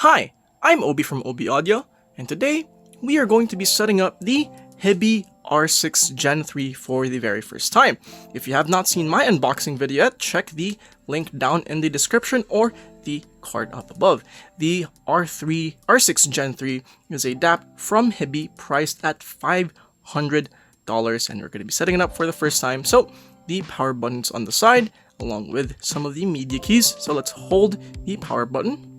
Hi, I'm Obi from ODIO, and today we are going to be setting up the Hiby R6 Gen 3 for the very first time. If you have not seen my unboxing video yet, check the link down in the description or the card up above. The R6 Gen 3 is a DAP from Hiby priced at $500, and we're going to be setting it up for the first time. So the power button's on the side along with some of the media keys. So let's hold the power button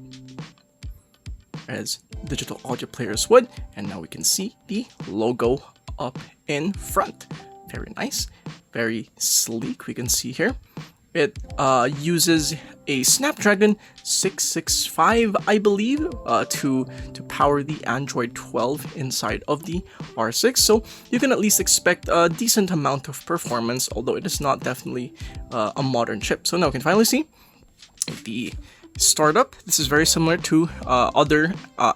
as digital audio players would, and now we can see the logo up in front. Very nice, very sleek. We can see here it uses a Snapdragon 665, I believe, to power the Android 12 inside of the R6. So you can at least expect a decent amount of performance, although it is not definitely a modern chip. So now we can finally see the startup. This is very similar to other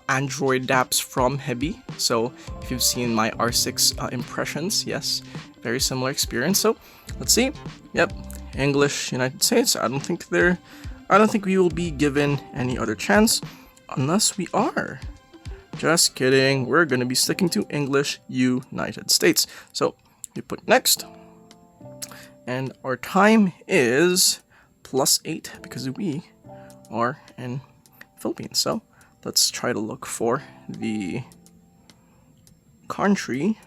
Android dApps from Hiby. So if you've seen my R6 impressions, yes, very similar experience. So let's see. Yep, English, United States. I don't think we will be given any other chance unless we are. Just kidding. We're gonna be sticking to English, United States. So we put next, and our time is +8 because we are in Philippines. So let's try to look for the country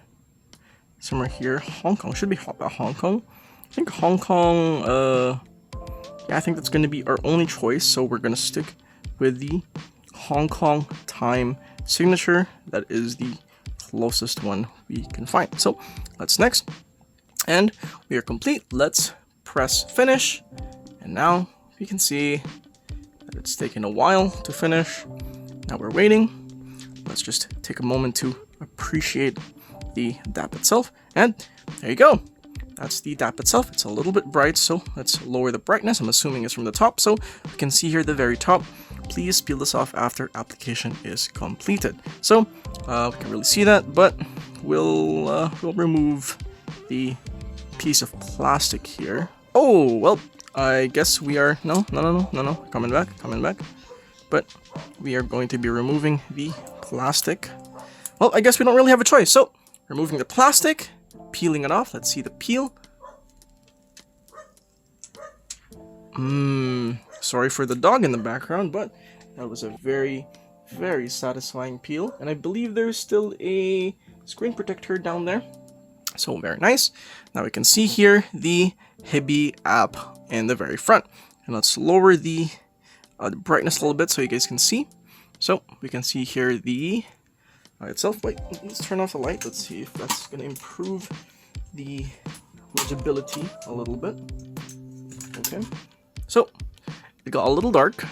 somewhere here. Hong Kong should be Hong Kong. I think Hong Kong, yeah, I think that's going to be our only choice. So we're going to stick with the Hong Kong time signature. That is the closest one we can find. So let's next, and we are complete. Let's press finish, and now we can see that it's taken a while to finish. Now we're waiting. Let's just take a moment to appreciate the DAP itself, and there you go. That's the DAP itself. It's a little bit bright, so let's lower the brightness. I'm assuming it's from the top, so we can see here at the very top. Please peel this off after application is completed. So we can really see that, but we'll remove the piece of plastic here. Oh, well, I guess we are, no, coming back. But we are going to be removing the plastic. Well, I guess we don't really have a choice. So, removing the plastic, peeling it off. Let's see the peel. Sorry for the dog in the background, but that was a very, very satisfying peel. And I believe there's still a screen protector down there. So very nice. Now we can see here the Hiby app in the very front. And let's lower the brightness a little bit so you guys can see. So we can see here the itself. Wait, let's turn off the light. Let's see if that's going to improve the legibility a little bit. Okay. So it got a little dark.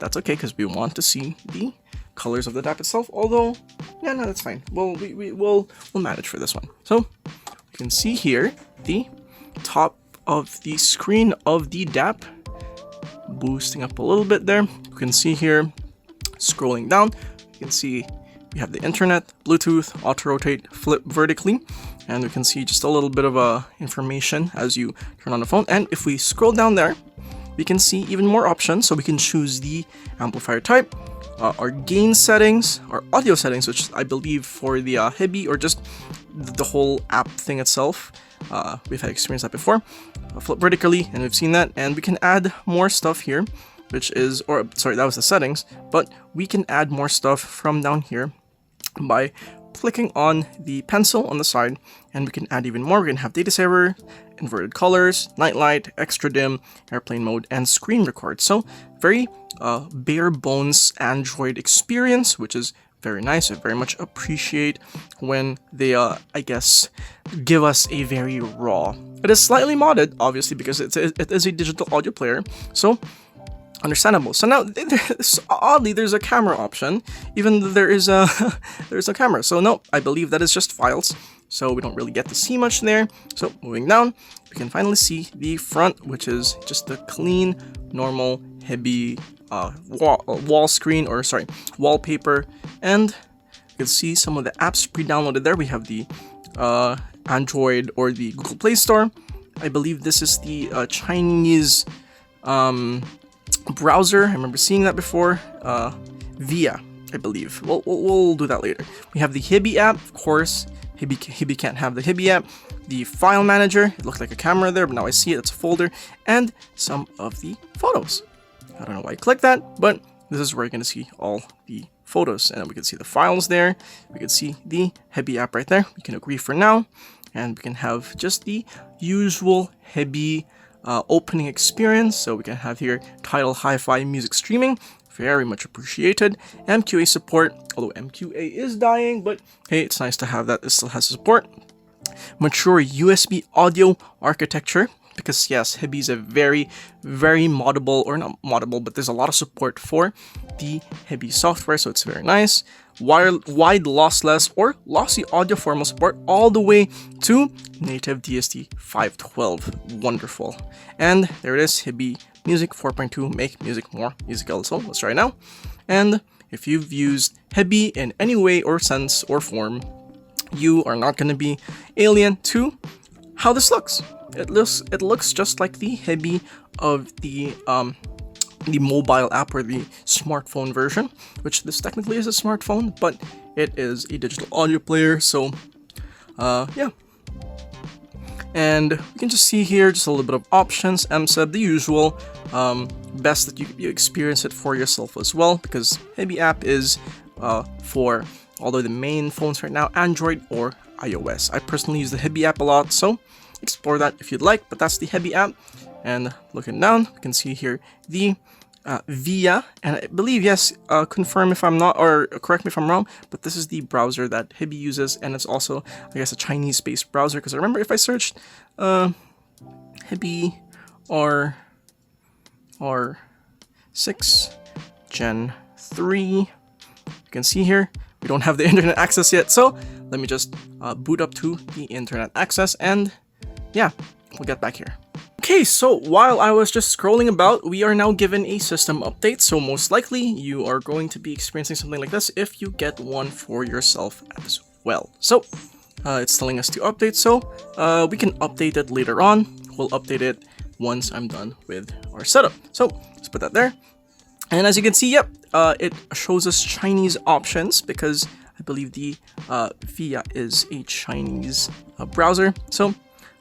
That's okay because we want to see the colors of the DAP itself. Although, yeah, no, that's fine. Well, we'll manage for this one. So you can see here the top of the screen of the DAP, boosting up a little bit there. You can see here, scrolling down, you can see we have the internet, Bluetooth, auto rotate, flip vertically, and we can see just a little bit of information as you turn on the phone. And if we scroll down there, we can see even more options. So we can choose the amplifier type, our gain settings, our audio settings, which I believe for the Hiby or just the whole app thing itself. We've had experienced that before. Flip vertically, and we've seen that, and we can add more stuff here, which is, or sorry, that was the settings, but we can add more stuff from down here by clicking on the pencil on the side, and we can add even more. We can have data saver, inverted colors, nightlight, extra dim, airplane mode, and screen record. So very bare bones Android experience, which is very nice. I very much appreciate when they, I guess, give us a very raw. It is slightly modded, obviously, because it is a digital audio player, so understandable. So now, oddly, there's a camera option, even though there is a camera. So no, I believe that is just files, so we don't really get to see much there. So moving down, we can finally see the front, which is just the clean, normal Hiby wall screen, or sorry, wallpaper, and you can see some of the apps pre-downloaded there. We have the Android or the Google Play Store. I believe this is the Chinese browser. I remember seeing that before. VIA, I believe. We'll do that later. We have the Hiby app, of course. Hiby can't have the Hiby app. The file manager, it looked like a camera there, but now I see it, it's a folder, and some of the photos. I don't know why I clicked that, but this is where you're going to see all the photos, and we can see the files there. We can see the Hiby app right there. We can agree for now, and we can have just the usual Hiby opening experience. So we can have here Tidal Hi-Fi music streaming, very much appreciated. MQA support, although MQA is dying, but hey, it's nice to have that. It still has support. Mature USB audio architecture, because yes, Hiby is a very moddable, or not moddable, but there's a lot of support for the Hiby software, so it's very nice. Wide lossless or lossy audio formal support all the way to native DST 512. Wonderful. And there it is, Hiby Music 4.2, make music more musical. So let's try it now. And if you've used Hiby in any way or sense or form, you are not going to be alien to how this looks. It looks just like the Hiby of the mobile app or the smartphone version, which this technically is a smartphone, but it is a digital audio player. So yeah. And we can just see here just a little bit of options, MSEB, the usual. Best that you experience it for yourself as well, because Hiby app is for, although the main phones right now, Android or iOS. I personally use the Hiby app a lot, so explore that if you'd like, but that's the Hiby app. And looking down, you can see here the VIA, and I believe, yes, confirm if I'm not, or correct me if I'm wrong, but this is the browser that Hiby uses, and it's also, I guess, a Chinese-based browser, because I remember if I searched Hiby R6 Gen 3, you can see here, we don't have the internet access yet, so let me just boot up to the internet access, and yeah, we'll get back here. Okay, so while I was just scrolling about, we are now given a system update, so most likely you are going to be experiencing something like this if you get one for yourself as well. So, it's telling us to update, so we can update it later on. We'll update it once I'm done with our setup. So, let's put that there. And as you can see, yep, it shows us Chinese options, because I believe the VIA is a Chinese browser. So,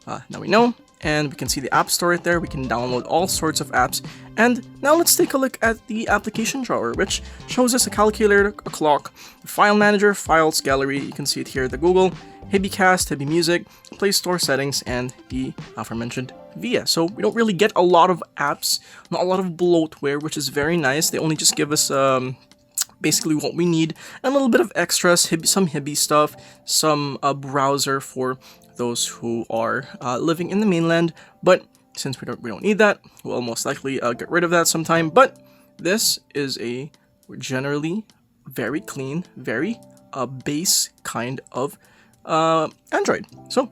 now we know. And we can see the App Store right there. We can download all sorts of apps. And now let's take a look at the application drawer, which shows us a calculator, a clock, a file manager, files, gallery. You can see it here, the Google, Hibycast, Hiby Music, Play Store settings, and the aforementioned VIA. So we don't really get a lot of apps, not a lot of bloatware, which is very nice. They only just give us basically what we need, and a little bit of extras, some Hiby stuff, some browser for those who are living in the mainland, but since we don't need that, we'll most likely get rid of that sometime. But this is a generally very clean, very base kind of Android. So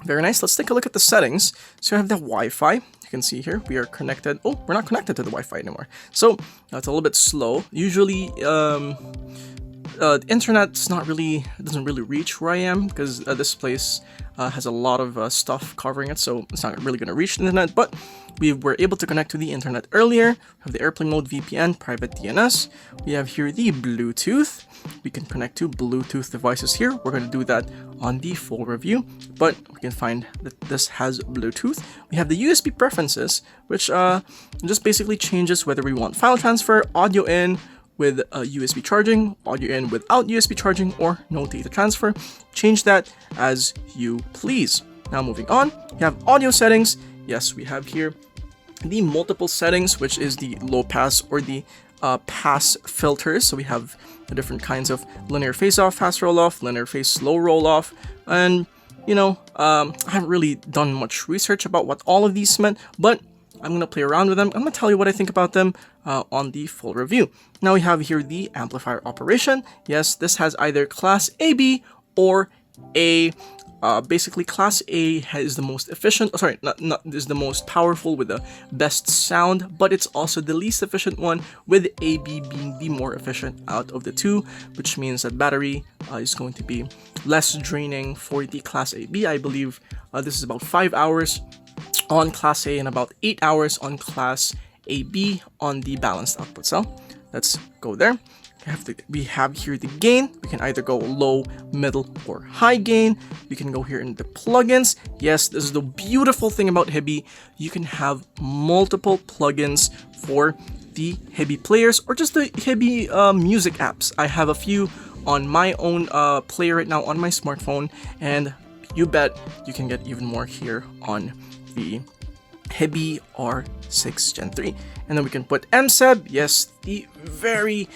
very nice. Let's take a look at the settings. So you have the Wi-Fi. You can see here we are connected. Oh, we're not connected to the Wi-Fi anymore. So it's a little bit slow. Usually the internet's doesn't really reach where I am, because this place has a lot of stuff covering it, so it's not really going to reach the internet, but we were able to connect to the internet earlier. We have the airplane mode, VPN, private DNS. We have here the Bluetooth. We can connect to Bluetooth devices here. We're going to do that on the full review, but we can find that this has Bluetooth. We have the USB preferences, which just basically changes whether we want file transfer, audio in with USB charging, audio in without USB charging, or no data transfer. Change that as you please. Now moving on, we have audio settings. Yes, we have here the multiple settings, which is the low pass or the pass filters. So we have the different kinds of linear phase off, fast roll off, linear phase slow roll off, and you know, I haven't really done much research about what all of these meant, but I'm going to play around with them. I'm going to tell you what I think about them on the full review. Now we have here the amplifier operation. Yes, this has either class AB or A. Basically, class A is the most efficient, is the most powerful with the best sound, but it's also the least efficient one, with AB being the more efficient out of the two, which means that battery is going to be less draining for the class AB. I believe this is about 5 hours on class A and about 8 hours on class AB on the balanced output cell. Let's go there. we have here the gain. We can either go low, middle, or high gain. We can go here in the plugins. Yes, this is the beautiful thing about Hiby. You can have multiple plugins for the Hiby players or just the Hiby music apps. I have a few on my own player right now on my smartphone, and you bet you can get even more here on the Hiby R6 Gen 3. And then we can put MSEB, yes, the very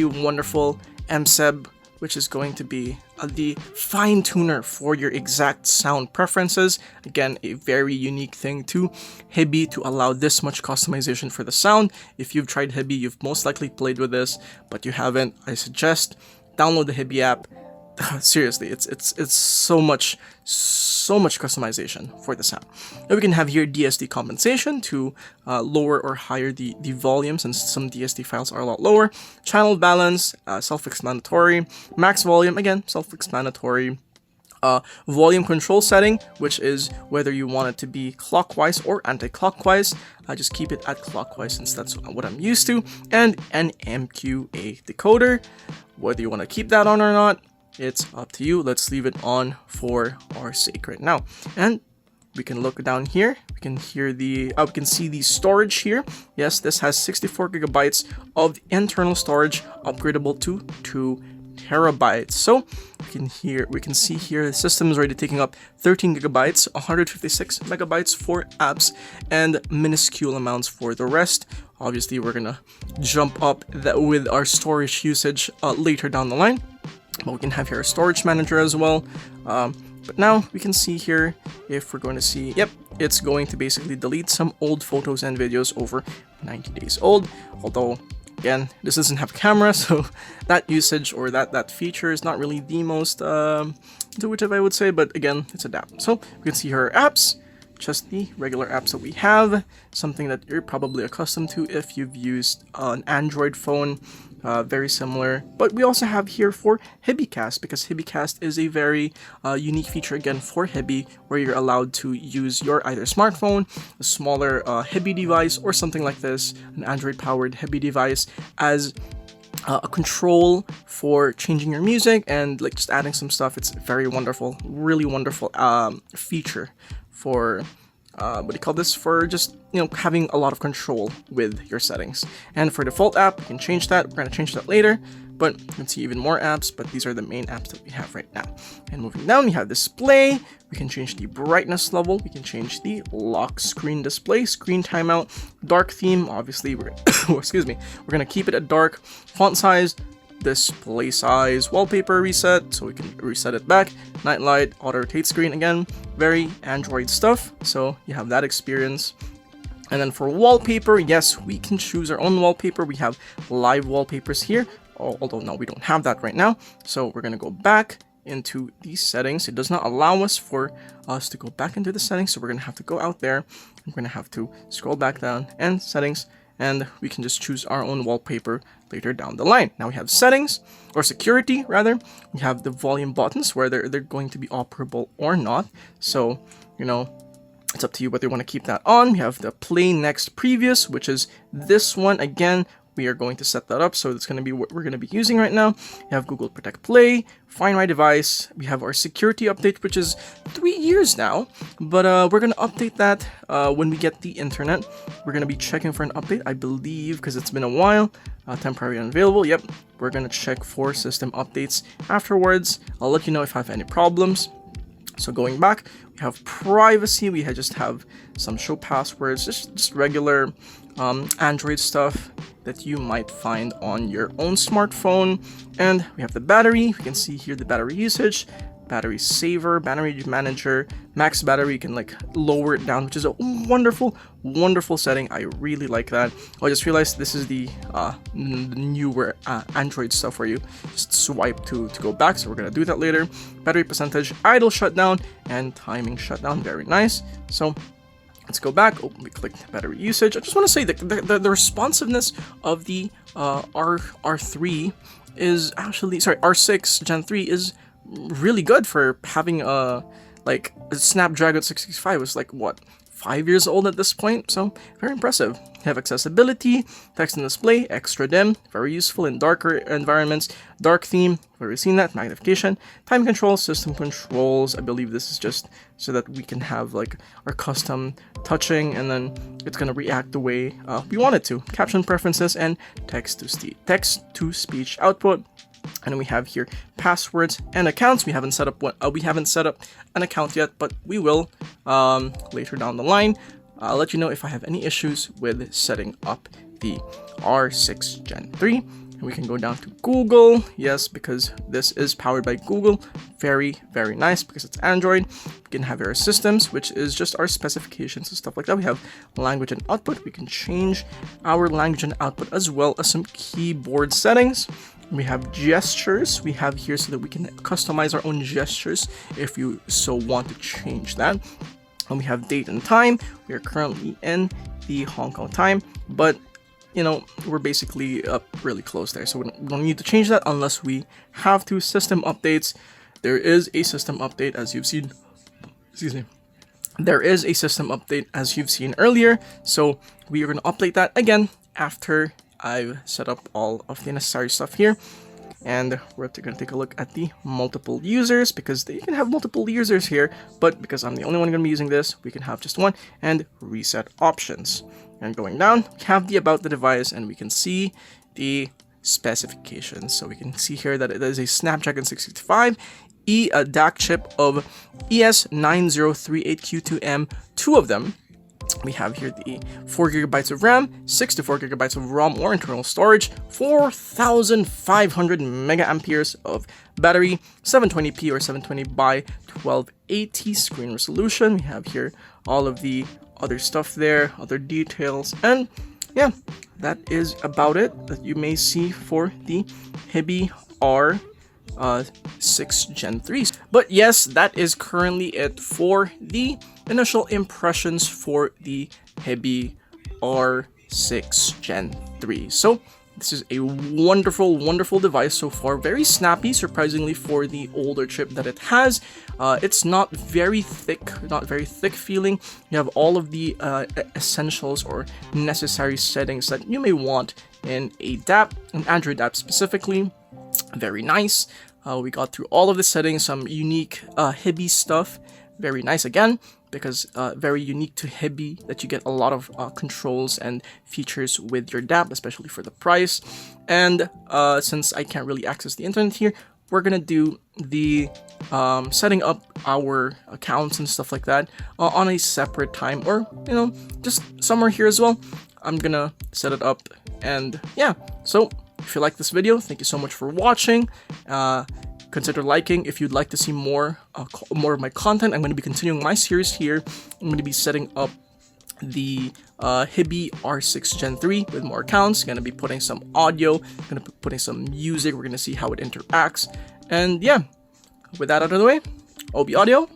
wonderful MSEB, which is going to be the fine tuner for your exact sound preferences. Again, a very unique thing to Hiby to allow this much customization for the sound. If you've tried Hiby, you've most likely played with this, but you haven't, I suggest download the Hiby app. Seriously, it's so much customization for the sound. Now we can have here DSD compensation to lower or higher the volume, since some DSD files are a lot lower. Channel balance, self-explanatory. Max volume, again, self-explanatory. Volume control setting, which is whether you want it to be clockwise or anti-clockwise. Just keep it at clockwise since that's what I'm used to. And an MQA decoder, whether you want to keep that on or not, it's up to you. Let's leave it on for our sake right now. And we can look down here. We can hear we can see the storage here. Yes, this has 64 gigabytes of internal storage, upgradable to 2 terabytes. So we can see here the system is already taking up 13 gigabytes, 156 megabytes for apps, and minuscule amounts for the rest. Obviously, we're gonna jump up that with our storage usage later down the line. But we can have here a storage manager as well. But now we can see here, if we're going to see, yep, it's going to basically delete some old photos and videos over 90 days old. Although, again, this doesn't have a camera, so that usage or that feature is not really the most intuitive, I would say. But again, it's adapted. So we can see here our apps, just the regular apps that we have, something that you're probably accustomed to if you've used an Android phone. Very similar, but we also have here for HibyCast, because HibyCast is a very unique feature again for Hiby, where you're allowed to use your either smartphone, a smaller Hiby device, or something like this, an Android-powered Hiby device, as a control for changing your music and like just adding some stuff. It's very wonderful, really wonderful feature for what do you call this, for just, you know, having a lot of control with your settings. And for default app, you can change that. We're going to change that later, but you can see even more apps, but these are the main apps that we have right now. And moving down, we have display. We can change the brightness level. We can change the lock screen display, screen timeout, dark theme. Obviously, we're excuse me, we're going to keep it at dark. Font size, display size, wallpaper reset, so we can reset it back. Night light, auto rotate screen, again, very Android stuff, so you have that experience. And then for wallpaper, yes, we can choose our own wallpaper. We have live wallpapers here, although no, we don't have that right now. So we're going to go back into these settings. It does not allow us to go back into the settings, so we're going to have to go out there. We're going to have to scroll back down and settings, and we can just choose our own wallpaper later down the line. Now we have settings, or security rather. We have the volume buttons, where they're going to be operable or not. So, you know, it's up to you whether you want to keep that on. We have the play next previous, which is this one. Again, we are going to set that up, so it's going to be what we're going to be using right now. We have Google Protect Play, Find My Device. We have our security update, which is 3 years now, but we're going to update that when we get the internet. We're going to be checking for an update, I believe, because it's been a while. Temporary unavailable. Yep, we're going to check for system updates afterwards. I'll let you know if I have any problems. So going back, we have privacy. We just have some show passwords, just regular Android stuff that you might find on your own smartphone. And we have the battery. We can see here the battery usage, battery saver, battery manager, max battery. You can like lower it down, which is a wonderful setting. I really like that. I just realized this is the newer Android stuff where you just swipe to go back, so we're gonna do that later. Battery percentage, idle shutdown, and timing shutdown. Very nice. So let's go back. Oh, we clicked battery usage. I just want to say that the responsiveness of the R3 is actually, sorry, R6 Gen 3 is really good for having like a Snapdragon 665 was like what, 5 years old at this point, so very impressive. We have accessibility, text and display, extra dim, very useful in darker environments, dark theme, we've already seen that, magnification, time control, system controls. I believe this is just so that we can have like our custom touching, and then it's going to react the way we want it to. Caption preferences and text to speech output. And we have here passwords and accounts. We haven't set up an account yet, but we will later down the line. I'll let you know if I have any issues with setting up the R6 Gen 3. And we can go down to Google. Yes, because this is powered by Google. Very, very nice because it's Android. We can have our systems, which is just our specifications and stuff like that. We have language and output. We can change our language and output as well as some keyboard settings. We have gestures. We have here so that we can customize our own gestures if you so want to change that. And we have date and time. We are currently in the Hong Kong time, but you know, we're basically up really close there, so we don't need to change that unless we have to. System updates. There is a system update as you've seen. Excuse me. There is a system update as you've seen earlier, so we are going to update that again after I've set up all of the necessary stuff here. And we're going to take a look at the multiple users, because you can have multiple users here, but because I'm the only one going to be using this, we can have just one. And reset options. And going down, we have the about the device, and we can see the specifications. So we can see here that it is a Snapdragon 665 a DAC chip of ES9038Q2M, 2 of them. We have here the 4 GB of RAM, 64 GB of ROM or internal storage, 4,500 mega amperes of battery, 720p or 720 by 1280 screen resolution. We have here all of the other stuff there, other details, and yeah, that is about it that you may see for the Hiby R6 Gen 3. But yes, that is currently it for the initial impressions for the Hiby R6 Gen 3. So this is a wonderful, wonderful device so far. Very snappy, surprisingly, for the older chip that it has. It's not very thick feeling. You have all of the essentials or necessary settings that you may want in a DApp, an Android app specifically. Very nice. We got through all of the settings, some unique Hiby stuff. Very nice again, because very unique to Hiby that you get a lot of controls and features with your DApp, especially for the price. And since I can't really access the internet here, we're gonna do the setting up our accounts and stuff like that on a separate time, or you know, just somewhere here as well. I'm gonna set it up, and yeah. So if you like this video, thank you so much for watching. Consider liking if you'd like to see more of my content. I'm going to be continuing my series here. I'm going to be setting up the Hiby R6 Gen 3 with more accounts. Going to be putting some audio, going to be putting some music. We're going to see how it interacts. And yeah, with that out of the way, ODIO.